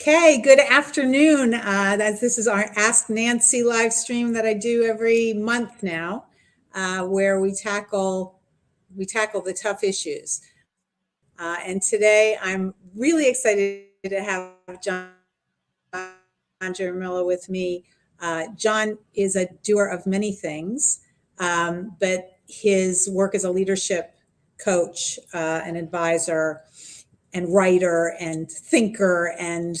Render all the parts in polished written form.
Okay, good afternoon. This is our Ask Nancy live stream that I do every month now, where we tackle the tough issues. And today I'm really excited to have John Jaramillo with me. John is a doer of many things, but his work as a leadership coach, an advisor, and writer and thinker. And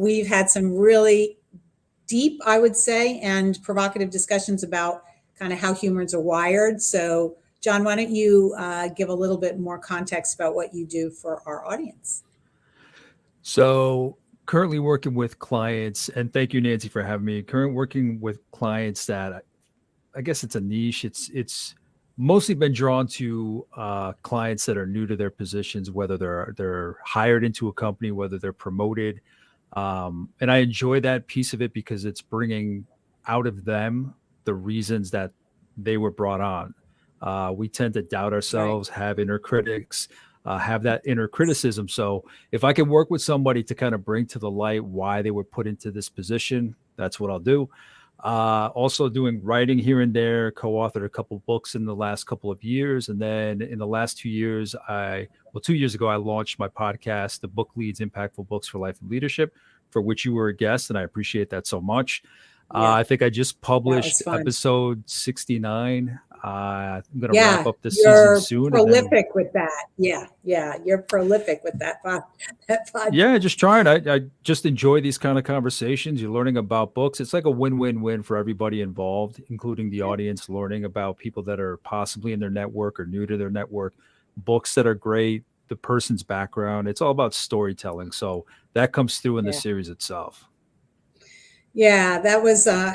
we've had some really deep, I would say, and provocative discussions about kind of how humans are wired. So, John, why don't you give a little bit more context about what you do for our audience? So, currently working with clients, and thank you, Nancy, for having me. Current working with clients that I guess it's a niche. It's mostly been drawn to clients that are new to their positions, whether they're hired into a company, whether they're promoted, and I enjoy that piece of it because it's bringing out of them the reasons that they were brought on. We tend to doubt Right. ourselves, have inner critics, have that inner criticism. So if I can work with somebody to kind of bring to the light why they were put into this position, that's what I'll do. Also doing writing here and there, co-authored a couple books in the last couple of years. And then in the last 2 years, 2 years ago, I launched my podcast, The Book Leads Impactful Books for Life and Leadership, for which you were a guest. And I appreciate that so much. Yeah, I think I just that was published fun. episode 69. I'm going to wrap Yeah, up this season you're soon. And then, prolific with that. Yeah, you're prolific with that yeah, podcast. just trying. I just enjoy these kind of conversations. You're learning about books. It's like a win-win-win for everybody involved, including the audience, learning about people that are possibly in their network or new to their network, books that are great, the person's background. It's all about storytelling. So that comes through in the Yeah. series itself. Yeah,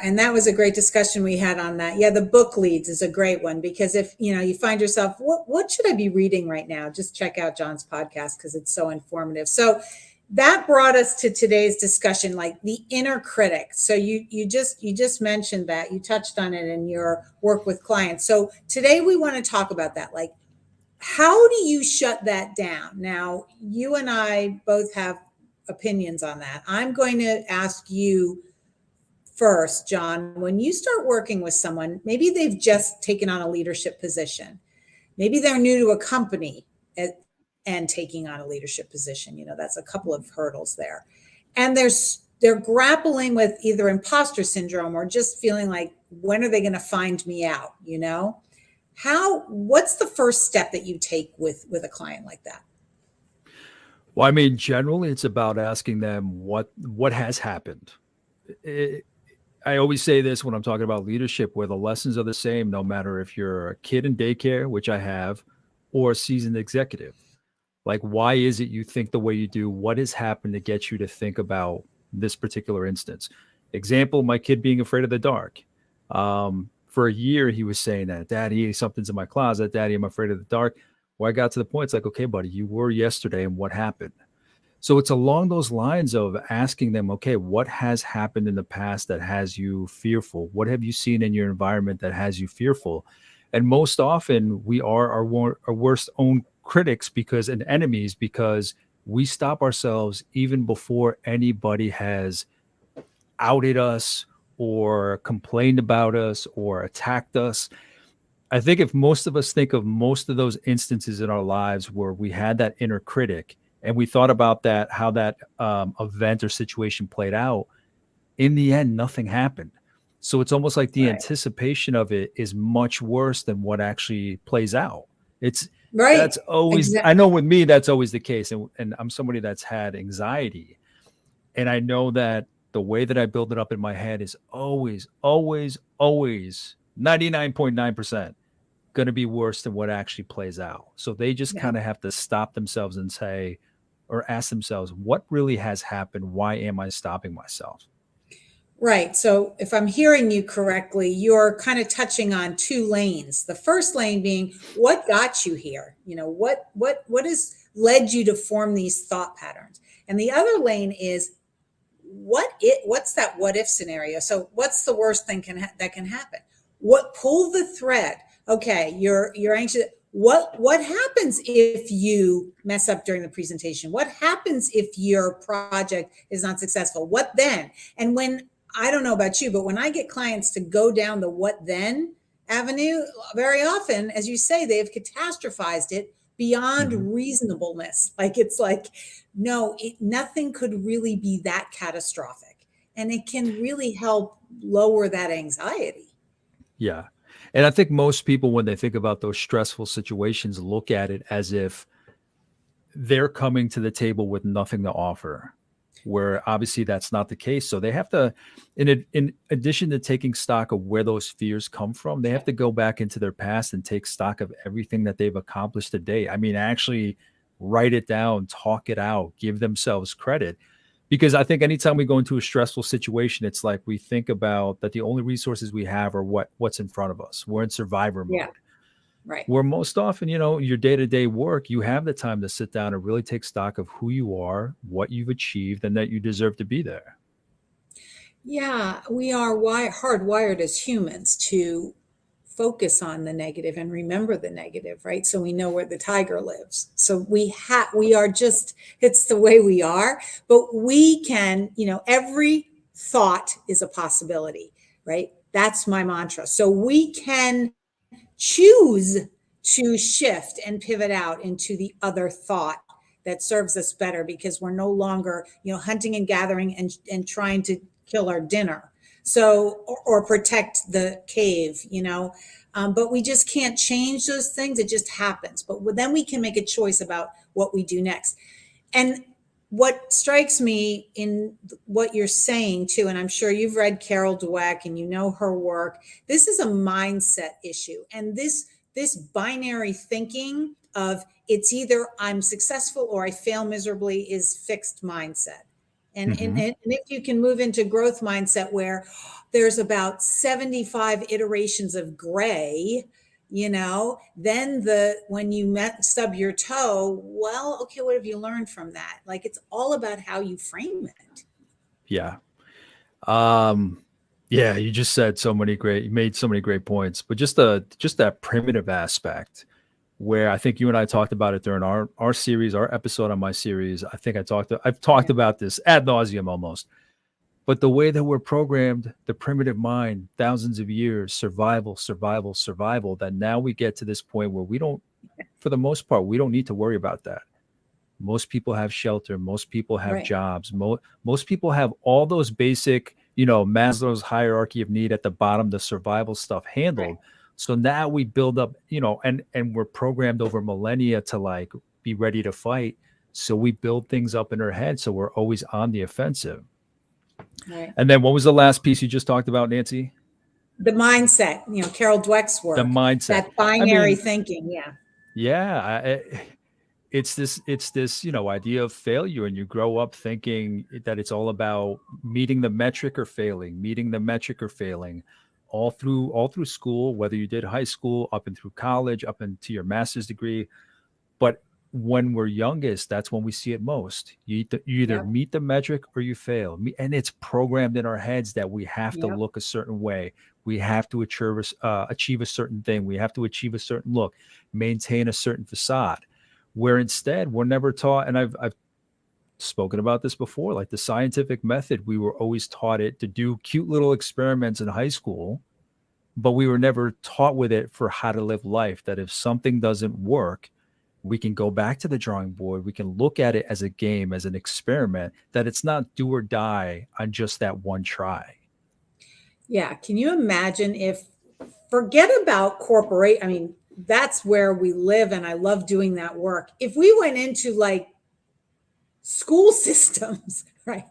and that was a great discussion we had on that. Yeah, the book leads is a great one because if you find yourself, what should I be reading right now? Just check out John's podcast because it's so informative. So that brought us to today's discussion, like the inner critic. So you just mentioned that you touched on it in your work with clients. So today we want to talk about that, like how do you shut that down? Now you and I both have opinions on that. I'm going to ask you first, John, when you start working with someone, maybe they've just taken on a leadership position, maybe they're new to a company and taking on a leadership position. That's a couple of hurdles there. And they're grappling with either imposter syndrome or just feeling like, when are they going to find me out? What's the first step that you take with a client like that? Well, I mean, generally, it's about asking them what has happened. It, I always say this when I'm talking about leadership, where the lessons are the same, no matter if you're a kid in daycare, which I have, or a seasoned executive. Like, why is it you think the way you do? What has happened to get you to think about this particular instance? Example, my kid being afraid of the dark. For a year, he was saying that, Daddy, something's in my closet. Daddy, I'm afraid of the dark. Well, I got to the point, it's like, okay, buddy, you were yesterday, and what happened? So it's along those lines of asking them, okay, what has happened in the past that has you fearful? What have you seen in your environment that has you fearful? And most often we are our worst own critics and enemies because we stop ourselves even before anybody has outed us or complained about us or attacked us. I think if most of us think of most of those instances in our lives where we had that inner critic and we thought about that, how that event or situation played out, in the end, nothing happened. So it's almost like the Right. anticipation of it is much worse than what actually plays out. It's Right. that's always, Exactly. I know with me, that's always the case. And I'm somebody that's had anxiety. And I know that the way that I build it up in my head is always, always, always 99.9% going to be worse than what actually plays out. So they just Yeah. kind of have to stop themselves and say, or ask themselves, what really has happened? Why am I stopping myself? Right. So if I'm hearing you correctly, you're kind of touching on two lanes. The first lane being what got you here? What has led you to form these thought patterns? And the other lane is what's that what if scenario? So what's the worst thing that can happen? What pull the thread? Okay, you're anxious. what happens if you mess up during the presentation? What happens if your project is not successful? What then? And when, I don't know about you, but when I get clients to go down the what then avenue, very often, as you say, they've catastrophized it beyond reasonableness. Like, it's like, no, nothing could really be that catastrophic. And it can really help lower that anxiety. Yeah. And I think most people, when they think about those stressful situations, look at it as if they're coming to the table with nothing to offer, where obviously that's not the case. So they have to, in addition to taking stock of where those fears come from, they have to go back into their past and take stock of everything that they've accomplished today. I mean, actually write it down, talk it out, give themselves credit. Because I think anytime we go into a stressful situation, it's like we think about that the only resources we have are what's in front of us. We're in survivor mode. Yeah, right. Where most often, your day-to-day work, you have the time to sit down and really take stock of who you are, what you've achieved, and that you deserve to be there. Yeah, we are hardwired as humans to focus on the negative and remember the negative, right? So we know where the tiger lives. So we are just, it's the way we are, but we can, every thought is a possibility, right? That's my mantra. So we can choose to shift and pivot out into the other thought that serves us better, because we're no longer, hunting and gathering and trying to kill our dinner. So, or protect the cave, but we just can't change those things. It just happens. But then we can make a choice about what we do next. And what strikes me in what you're saying too, and I'm sure you've read Carol Dweck and you know her work, this is a mindset issue. And this binary thinking of it's either I'm successful or I fail miserably is fixed mindset. And, Mhm. and if you can move into growth mindset where there's about 75 iterations of gray, then when you stub your toe, well, okay, what have you learned from that? Like, it's all about how you frame it. Yeah. Yeah, you just said you made so many great points, but just that primitive aspect where I think you and I talked about it during our series, our episode on my series. I think I've talked Yeah, about this ad nauseum almost. But the way that we're programmed, the primitive mind, thousands of years, survival, survival, survival, that now we get to this point where for the most part, we don't need to worry about that. Most people have shelter. Most people have right, jobs. Most people have all those basic, Maslow's hierarchy of need at the bottom, the survival stuff handled. right. So now we build up, and we're programmed over millennia to like be ready to fight. So we build things up in our head. So we're always on the offensive. Right. And then what was the last piece you just talked about, Nancy? The mindset, Carol Dweck's The work, mindset. that I binary mean, thinking. Yeah. yeah, it's this idea of failure, and you grow up thinking that it's all about meeting the metric or failing all through school, whether you did high school up and through college, up into your master's degree. But when we're youngest, that's when we see it most. You either Yep. meet the metric or you fail. And it's programmed in our heads that we have to Yep. look a certain way. We have to achieve a certain thing. We have to achieve a certain look, maintain a certain facade. Where instead we're never taught, and I've spoken about this before, like the scientific method, we were always taught it to do cute little experiments in high school, but we were never taught with it for how to live life, that if something doesn't work, we can go back to the drawing board. We can look at it as a game, as an experiment, that it's not do or die on just that one try. Yeah. Can you imagine if, forget about corporate, I mean, that's where we live and I love doing that work. If we went into like school systems, right,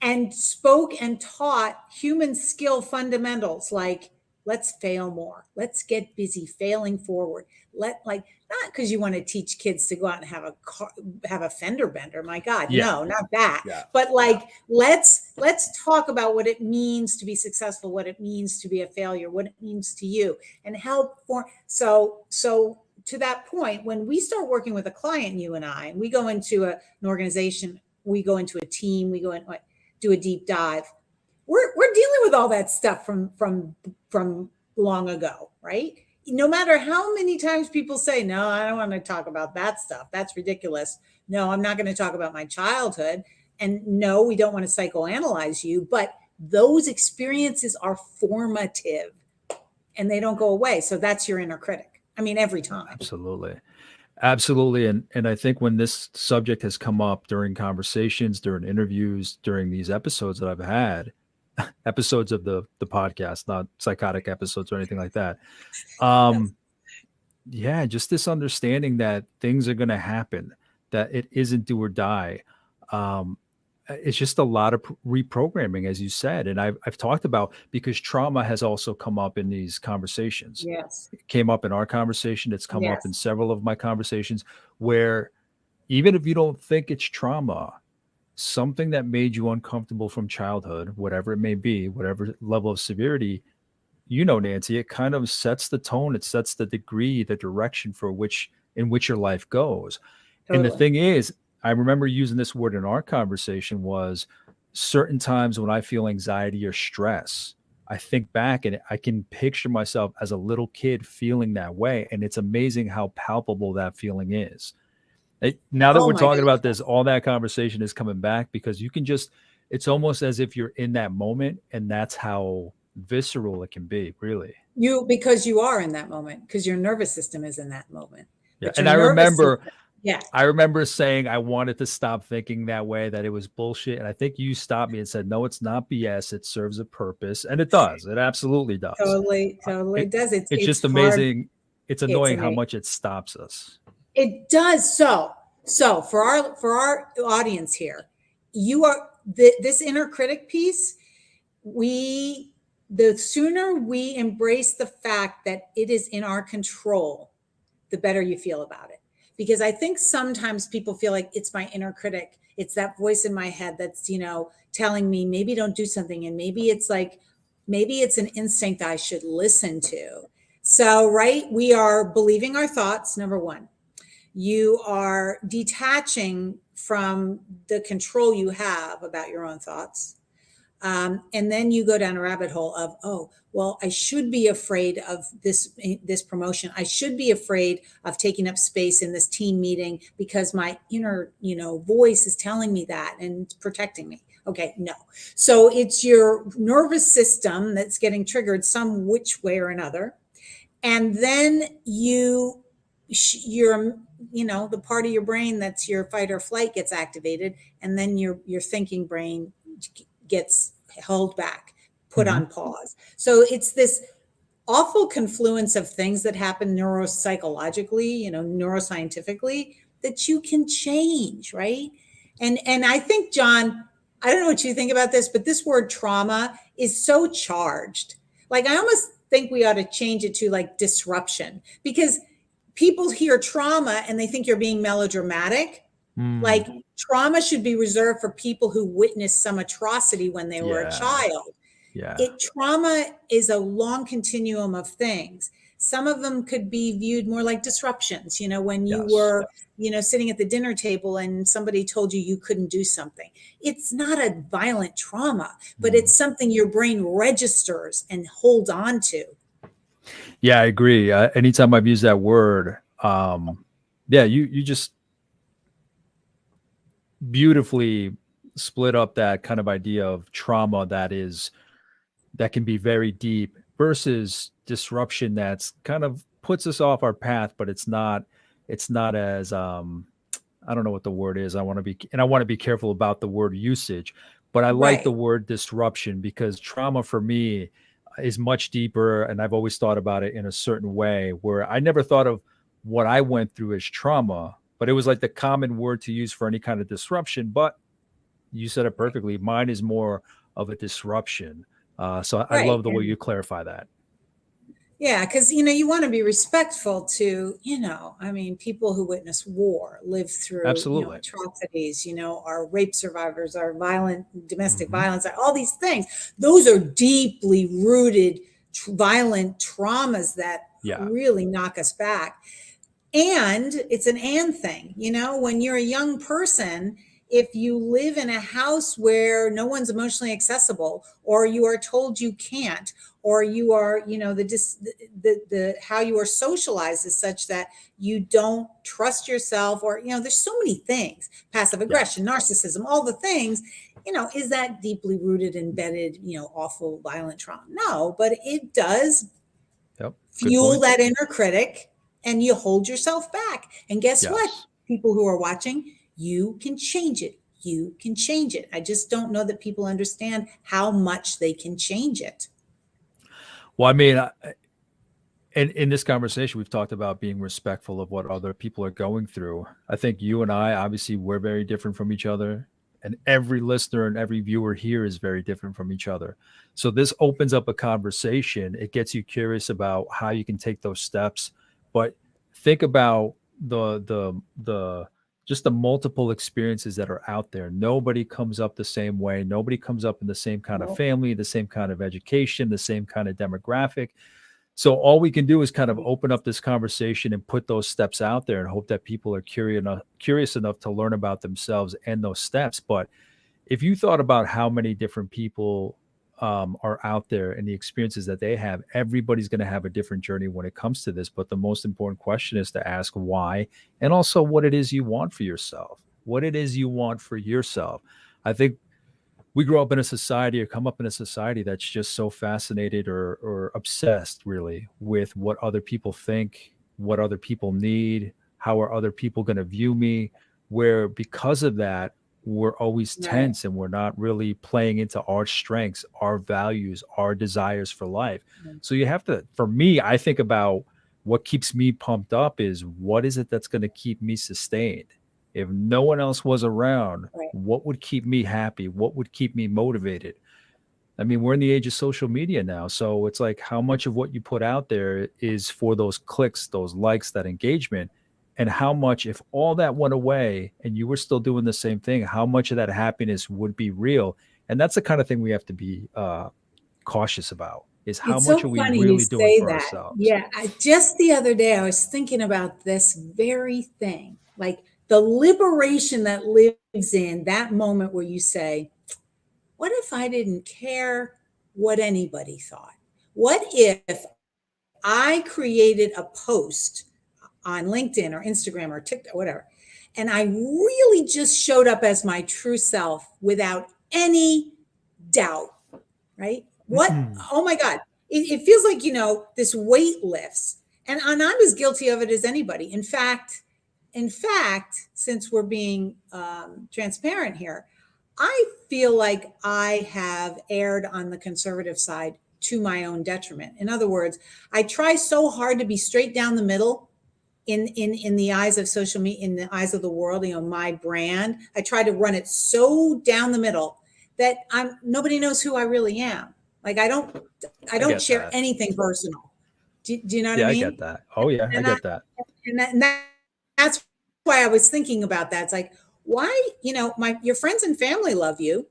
and spoke and taught human skill fundamentals like, let's fail more, let's get busy failing forward, not because you want to teach kids to go out and have a fender bender, my god, Yeah. no, not that, Yeah. but like, let's talk about what it means to be successful, what it means to be a failure, what it means to you, and help for so to that point, when we start working with a client, you and I, and we go into an organization, we go into a team, we go in, do a deep dive. We're dealing with all that stuff from long ago, right? no matter how many times people say, no, I don't want to talk about that stuff. That's ridiculous. No, I'm not going to talk about my childhood. And no, we don't want to psychoanalyze you, but those experiences are formative and they don't go away. So that's your inner critic. I mean, every time. Absolutely. Absolutely. And I think when this subject has come up during conversations, during interviews, during these episodes that I've had, episodes of the podcast, not psychotic episodes or anything like that. Yes. Yeah, just this understanding that things are going to happen, that it isn't do or die. Um, it's just a lot of reprogramming, as you said. And I've talked about, because trauma has also come up in these conversations. Yes. It came up in our conversation. It's come up in Yes. several of my conversations where even if you don't think it's trauma, something that made you uncomfortable from childhood, whatever it may be, whatever level of severity, Nancy, it kind of sets the tone. It sets the degree, the direction for which in which your life goes. And the Totally. thing is, I remember using this word in our conversation was certain times when I feel anxiety or stress, I think back and I can picture myself as a little kid feeling that way. And it's amazing how palpable that feeling is. Now that Oh we're my talking about goodness. this, all that conversation is coming back because you can just, it's almost as if you're in that moment, and that's how visceral it can be, really. Because you are in that moment, because your nervous system is in that moment. Yeah. But your And I nervous remember, system, yeah, I remember saying I wanted to stop thinking that way, that it was bullshit. And I think you stopped me and said, no, it's not BS. It serves a purpose. And it does. It absolutely does. totally It, does. it's It's just hard. amazing. It's It's annoying how amazing. much it stops us. It does. So for our audience here, you are this inner critic piece. We the sooner we embrace the fact that it is in our control, the better you feel about it. Because I think sometimes people feel like it's my inner critic. It's that voice in my head that's, telling me maybe don't do something. And maybe it's an instinct I should listen to. So, right, we are believing our thoughts, number one. You are detaching from the control you have about your own thoughts. And then you go down a rabbit hole of, oh, well, I should be afraid of this promotion. I should be afraid of taking up space in this team meeting because my inner, voice is telling me that and protecting me. Okay, no. So it's your nervous system that's getting triggered some which way or another, and then you're the part of your brain that's your fight or flight gets activated, and then your thinking brain gets held back, put Mhm. on pause. So it's this awful confluence of things that happen neuropsychologically, neuroscientifically, that you can change, right? And I think, John, I don't know what you think about this, but this word trauma is so charged. Like, I almost think we ought to change it to like disruption, because people hear trauma and they think you're being melodramatic. Mm, Like, trauma should be reserved for people who witnessed some atrocity when they were a yeah. child. Yeah. Trauma is a long continuum of things. Some of them could be viewed more like disruptions, when you Yes. were, sitting at the dinner table and somebody told you you couldn't do something. It's not a violent trauma, but Mm. it's something your brain registers and holds on to. Yeah, I agree. Anytime I've used that word, yeah, you just beautifully split up that kind of idea of trauma that can be very deep versus disruption that's kind of puts us off our path, but it's not as I don't know what the word is. I want to be careful about the word usage, but I like the Right. word disruption because trauma for me is much deeper. And I've always thought about it in a certain way where I never thought of what I went through as trauma, but it was like the common word to use for any kind of disruption. But you said it perfectly. Mine is more of a disruption. So I Right. love the way you clarify that. Yeah, because you want to be respectful to, I mean, people who witness war, live through, Absolutely. atrocities, are rape survivors, are violent domestic Hmm. violence, are all these things. Those are deeply rooted violent traumas that Yeah. really knock us back. And it's an and thing, when you're a young person, if you live in a house where no one's emotionally accessible, or you are told you can't, or you are, the how you are socialized is such that you don't trust yourself, or, there's so many things, passive Yes. aggression, narcissism, all the things, is that deeply rooted, embedded, awful, violent trauma? No, but it does Yep. Good fuel point. that inner critic, and you hold yourself back. And guess what? Yes. People who are watching, you can change it. You can change it. I just don't know that people understand how much they can change it. Well, I mean, in this conversation, we've talked about being respectful of what other people are going through. I think you and I, obviously, we're very different from each other. And every listener and every viewer here is very different from each other. So this opens up a conversation. It gets you curious about how you can take those steps. But think about the just the multiple experiences that are out there. Nobody comes up the same way. Nobody comes up in the same kind of Well, family, the same kind of education, the same kind of demographic. So all we can do is kind of open up this conversation and put those steps out there and hope that people are curious enough to learn about themselves and those steps. But if you thought about how many different people are out there and the experiences that they have, everybody's going to have a different journey when it comes to this. But the most important question is to ask why, and also what it is you want for yourself. What it is you want for yourself. I think we grow up in a society or come up in a society that's just so fascinated or obsessed really with what other people think, what other people need, how are other people going to view me, where because of that, we're always right. tense and we're not really playing into our strengths, our values, our desires for life. So you have to, for me, I think about what keeps me pumped up is what is it that's going to keep me sustained? If no one else was around, Right. what would keep me happy? What would keep me motivated? I mean, we're in the age of social media now. So it's like how much of what you put out there is for those clicks, those likes, that engagement. And how much, if all that went away and you were still doing the same thing, how much of that happiness would be real? And that's the kind of thing we have to be cautious about is how It's much so are we funny you really doing say for that. ourselves? Yeah, just the other day I was thinking about this very thing, like the liberation that lives in that moment where you say, what if I didn't care what anybody thought? What if I created a post on LinkedIn or Instagram or TikTok, whatever, and I really just showed up as my true self without any doubt, right? What? Mm. Oh my God. It feels like, this weight lifts. And I'm as guilty of it as anybody. In fact, since we're being transparent here, I feel like I have erred on the conservative side to my own detriment. In other words, I try so hard to be straight down the middle in the eyes of social media, in the eyes of the world, my brand. I try to run it so down the middle that nobody knows who I really am. Like I I don't get share that. anything personal. Do you know what I Yeah, I get mean? that. Oh, yeah, I And I get that. that's why I was thinking about that. It's like, why, your friends and family love you,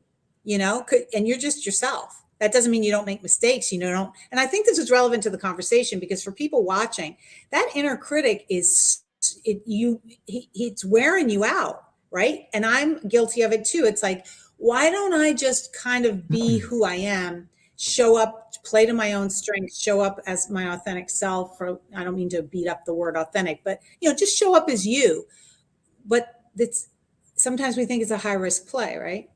and you're just yourself. That doesn't mean you don't make mistakes, don't. And I think this is relevant to the conversation because for people watching, that inner critic it's wearing you out, right? And I'm guilty of it too. It's like, why don't I just kind of be who I am, show up, play to my own strengths, show up as my authentic self? For I don't mean to beat up the word authentic, but just show up as you. But it's sometimes we think it's a high risk play, right?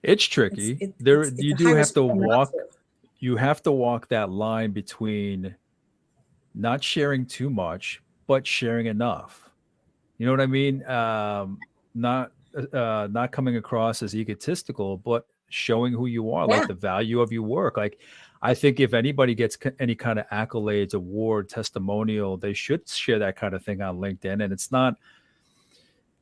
It's It's tricky. it, There it's you a high do have risk to play not walk to. you have to walk that line between not sharing too much, but sharing enough. You know what I mean? Not coming across as egotistical, but showing who you are, like Yeah. the value of your work. Like I think if anybody gets any kind of accolades, award, testimonial, they should share that kind of thing on LinkedIn. And it's not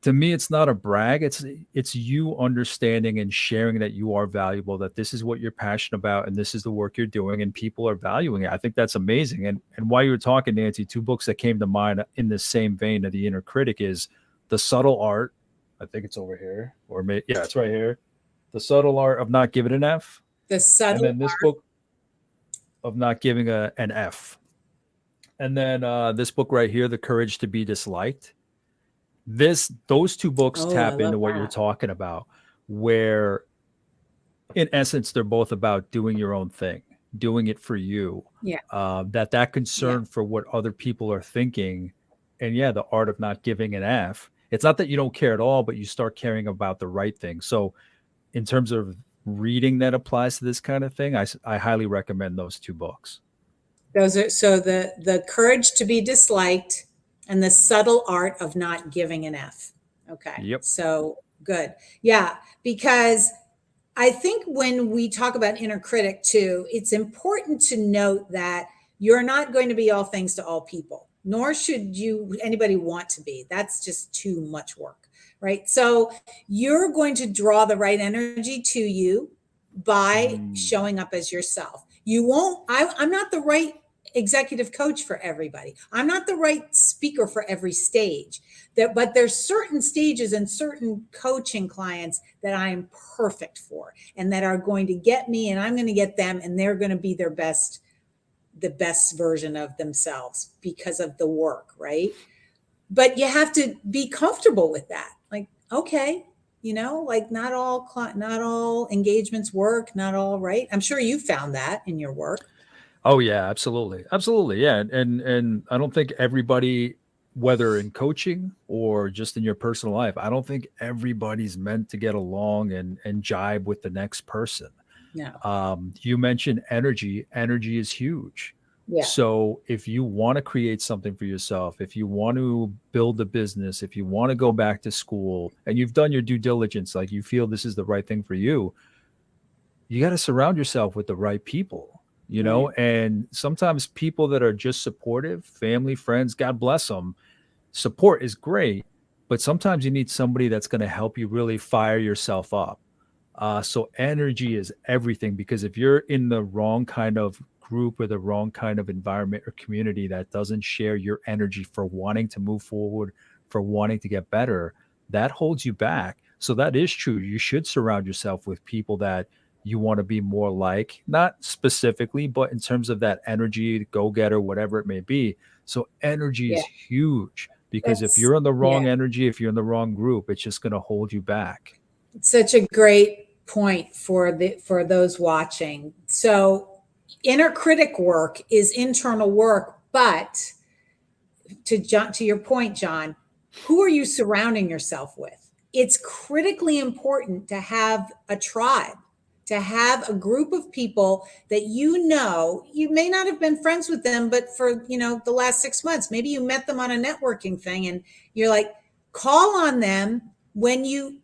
to me, it's not a brag. It's you understanding and sharing that you are valuable, that this is what you're passionate about, and this is the work you're doing, and people are valuing it. I think that's amazing. And while you were talking, Nancy, two books that came to mind in the same vein of the inner critic is The Subtle Art. I think it's over here, yeah, it's right here. The Subtle Art of Not Giving an F, The and subtle then this book of Not Giving an F, and then this book right here, The Courage to Be Disliked. Those two books Oh, I tap love into what you're that. talking about, where in essence they're both about doing your own thing, doing it for you. Yeah. That Yeah. concern for what other people are thinking, and yeah, the art of not giving an F. It's not that you don't care at all, but you start caring about the right thing. So, in terms of reading that applies to this kind of thing, I highly recommend those two books. Those are so the courage to be disliked and the subtle art of not giving an F. Okay. Yep. So good. Yeah, because I think when we talk about inner critic too, it's important to note that you're not going to be all things to all people, nor should you anybody want to be. That's just too much work, right? So you're going to draw the right energy to you by Mm. showing up as yourself. You won't, I'm not the right executive coach for everybody. I'm not the right speaker for every stage. But there's certain stages and certain coaching clients that I am perfect for and that are going to get me and I'm going to get them and they're going to be the best version of themselves because of the work, right? But you have to be comfortable with that. Like, okay, like not all engagements work, not all right. I'm sure you found that in your work. Oh yeah, absolutely. Absolutely. Yeah. And I don't think everybody, whether in coaching or just in your personal life, I don't think everybody's meant to get along and jibe with the next person. No. You mentioned energy. Energy is huge. Yeah. So if you want to create something for yourself, if you want to build a business, if you want to go back to school and you've done your due diligence, like you feel this is the right thing for you got to surround yourself with the right people, Right. and sometimes people that are just supportive, family, friends, God bless them. Support is great, but sometimes you need somebody that's going to help you really fire yourself up. So energy is everything, because if you're in the wrong kind of group or the wrong kind of environment or community that doesn't share your energy for wanting to move forward, for wanting to get better, that holds you back. So that is true. You should surround yourself with people that you want to be more like, not specifically, but in terms of that energy, go getter, whatever it may be. So energy Yeah. is huge, because if That's you're in the yeah. wrong energy, if you're in the wrong group, it's just going to hold you back. Such a great point for those watching. So inner critic work is internal work, but to your point, John, who are you surrounding yourself with? It's critically important to have a tribe, to have a group of people that you may not have been friends with them, but for the last 6 months, maybe you met them on a networking thing, and you're like, call on them when you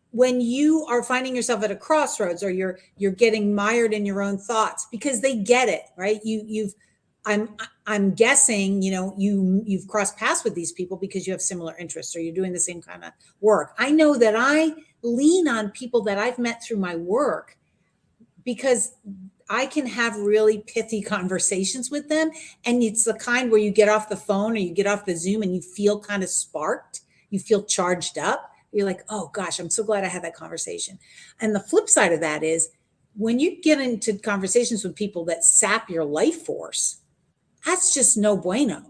are finding yourself at a crossroads or you're getting mired in your own thoughts, because they get it, right? I'm guessing, you've crossed paths with these people because you have similar interests or you're doing the same kind of work. I know that I lean on people that I've met through my work because I can have really pithy conversations with them. And it's the kind where you get off the phone or you get off the Zoom and you feel kind of sparked, you feel charged up. You're like, oh gosh, I'm so glad I had that conversation. And the flip side of that is when you get into conversations with people that sap your life force, that's just no bueno.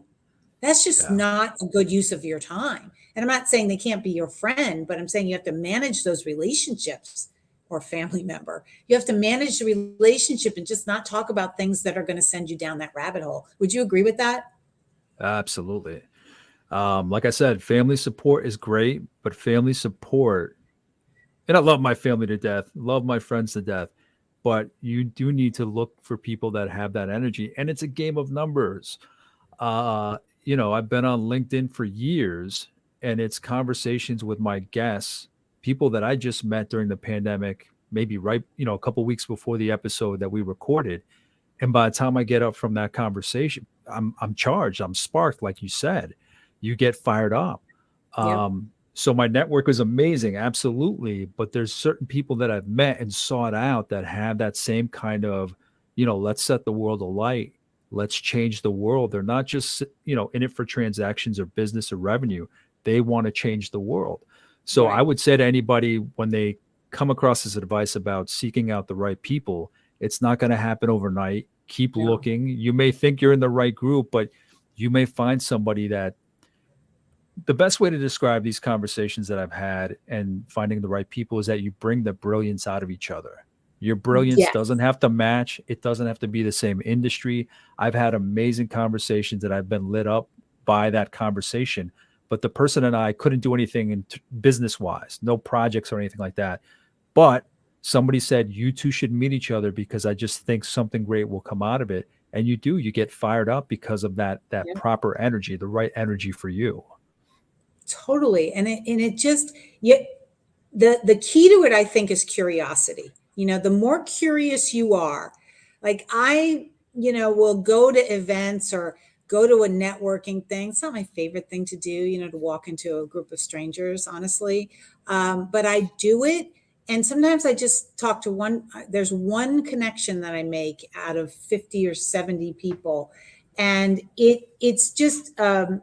That's just Yeah. not a good use of your time. And I'm not saying they can't be your friend, but I'm saying you have to manage those relationships, or family member. You have to manage the relationship and just not talk about things that are going to send you down that rabbit hole. Would you agree with that? Absolutely. Like I said, family support is great, but family support, and I love my family to death, love my friends to death, but you do need to look for people that have that energy. And it's a game of numbers. I've been on LinkedIn for years, and it's conversations with my guests, people that I just met during the pandemic, maybe right, a couple weeks before the episode that we recorded. And by the time I get up from that conversation, I'm charged, I'm sparked, like you said. You get fired up. Yep. So my network is amazing, absolutely. But there's certain people that I've met and sought out that have that same kind of, let's set the world alight. Let's change the world. They're not just, in it for transactions or business or revenue. They want to change the world. So I Right. would say to anybody when they come across this advice about seeking out the right people, it's not going to happen overnight. Keep No. looking. You may think you're in the right group, but you may find somebody that, the best way to describe these conversations that I've had and finding the right people is that you bring the brilliance out of each other. Your brilliance Yes. doesn't have to match. It doesn't have to be the same industry. I've had amazing conversations that I've been lit up by that conversation, but the person and I couldn't do anything in business wise, no projects or anything like that. But somebody said, you two should meet each other because I just think something great will come out of it. And you do, you get fired up because of that Yeah. proper energy, the right energy for you. Totally. And it just, yeah, the key to it, I think, is curiosity. The more curious you are, like I, will go to events or go to a networking thing. It's not my favorite thing to do, to walk into a group of strangers, honestly. But I do it. And sometimes I just talk to one, there's one connection that I make out of 50 or 70 people. And it's just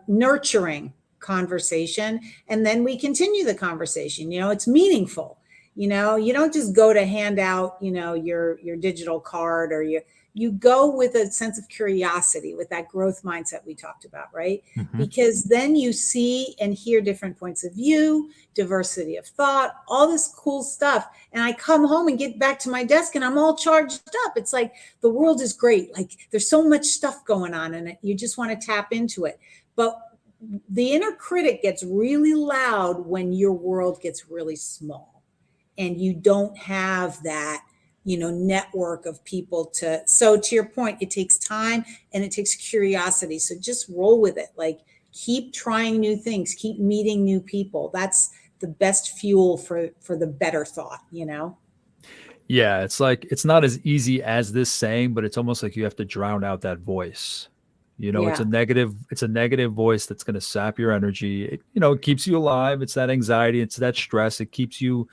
nurturing conversation, and then we continue the conversation. It's meaningful. You don't just go to hand out your digital card, or you go with a sense of curiosity, with that growth mindset we talked about, right? Mm-hmm. Because then you see and hear different points of view, diversity of thought, all this cool stuff, and I come home and get back to my desk and I'm all charged up. It's like the world is great, like there's so much stuff going on in it, you just want to tap into it. But the inner critic gets really loud when your world gets really small and you don't have that network of people to your point, it takes time and it takes curiosity. So just roll with it. Like, keep trying new things, keep meeting new people. That's the best fuel for the better thought. Yeah, it's like it's not as easy as this saying, but it's almost like you have to drown out that voice. It's Yeah. a negative voice that's going to sap your energy. It keeps you alive. It's that anxiety, it's that stress. It keeps you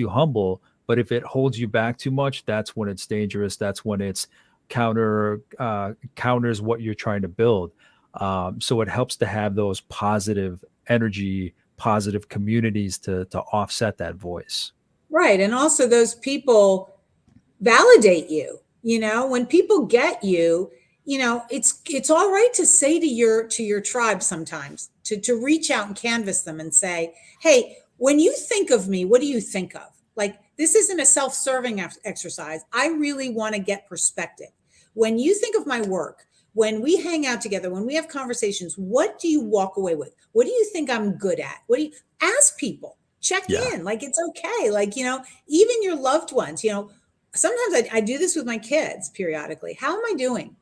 humble. But if it holds you back too much, that's when it's dangerous. That's when it's counters what you're trying to build. So it helps to have those positive energy, positive communities to offset that voice. Right. And also those people validate you. When people get you, it's all right to say to your tribe sometimes, to reach out and canvas them and say, hey, when you think of me, what do you think of? Like, this isn't a self-serving exercise. I really want to get perspective. When you think of my work, when we hang out together, when we have conversations, what do you walk away with? What do you think I'm good at? What do you ask people? Check Yeah. in. Like, it's okay. Like, even your loved ones, sometimes I do this with my kids periodically. How am I doing?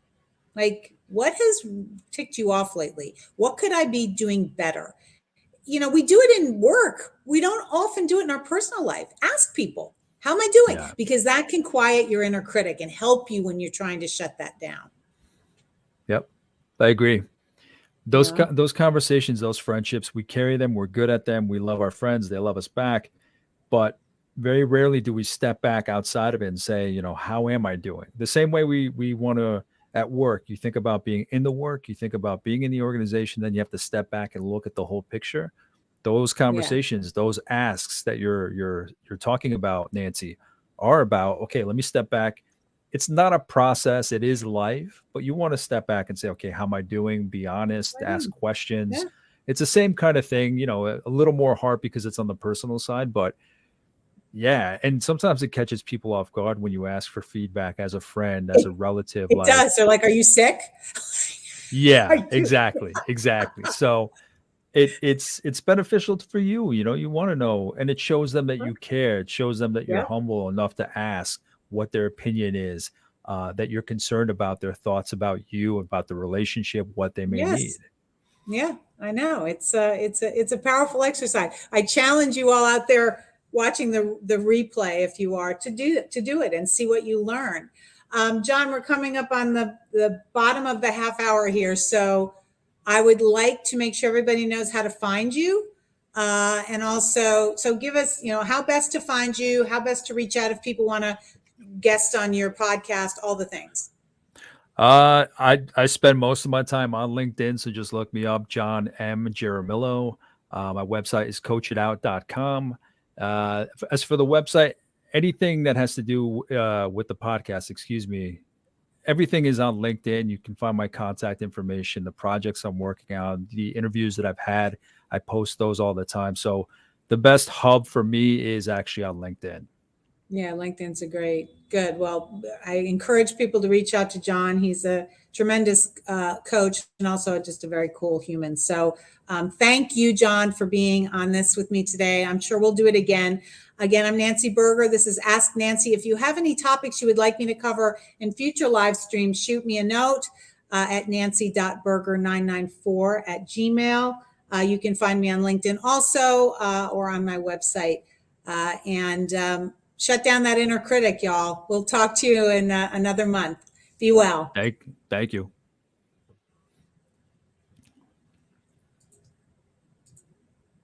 Like, what has ticked you off lately? What could I be doing better? We do it in work. We don't often do it in our personal life. Ask people, how am I doing? Yeah. Because that can quiet your inner critic and help you when you're trying to shut that down. Yep. I agree. Those Yeah. those conversations, those friendships, we carry them. We're good at them. We love our friends. They love us back. But very rarely do we step back outside of it and say, how am I doing? The same way we want to at work. You think about being in the work. You think about being in the organization. Then you have to step back and look at the whole picture. Those Yeah. conversations, those asks that you're talking about, Nancy, are about, okay, let me step back. It's not a process, it is life, but you want to step back and say, okay, how am I doing? Be honest, ask Yeah. questions. It's the same kind of thing, a little more hard because it's on the personal side, but yeah. And sometimes it catches people off guard when you ask for feedback as a friend, as a relative, It like, does. They're like, are you sick? Are yeah, you? exactly. So it's beneficial for you. You want to know, and it shows them that you care. It shows them that you're Yeah. humble enough to ask what their opinion is, that you're concerned about their thoughts about you, about the relationship, what they may need. Yes. Yeah, I know. It's a powerful exercise. I challenge you all out there watching the replay, if you are, to do it and see what you learn. John, we're coming up on the bottom of the half hour here, so I would like to make sure everybody knows how to find you, and also, so give us, how best to find you, how best to reach out if people want to guest on your podcast, all the things. I spend most of my time on LinkedIn, so just look me up, John M. Jaramillo. My website is coachitout.com. As for the website, anything that has to do with the podcast, excuse me, everything is on LinkedIn. You can find my contact information, the projects I'm working on, the interviews that I've had. I post those all the time. So the best hub for me is actually on LinkedIn. Yeah, LinkedIn's a good. Well, I encourage people to reach out to John. He's a tremendous coach and also just a very cool human. So thank you, John, for being on this with me today. I'm sure we'll do it again. Again, I'm Nancy Berger. This is Ask Nancy. If you have any topics you would like me to cover in future live streams, shoot me a note at nancy.berger994@gmail. You can find me on LinkedIn also or on my website. And shut down that inner critic, y'all. We'll talk to you in another month. Be well. Thank you.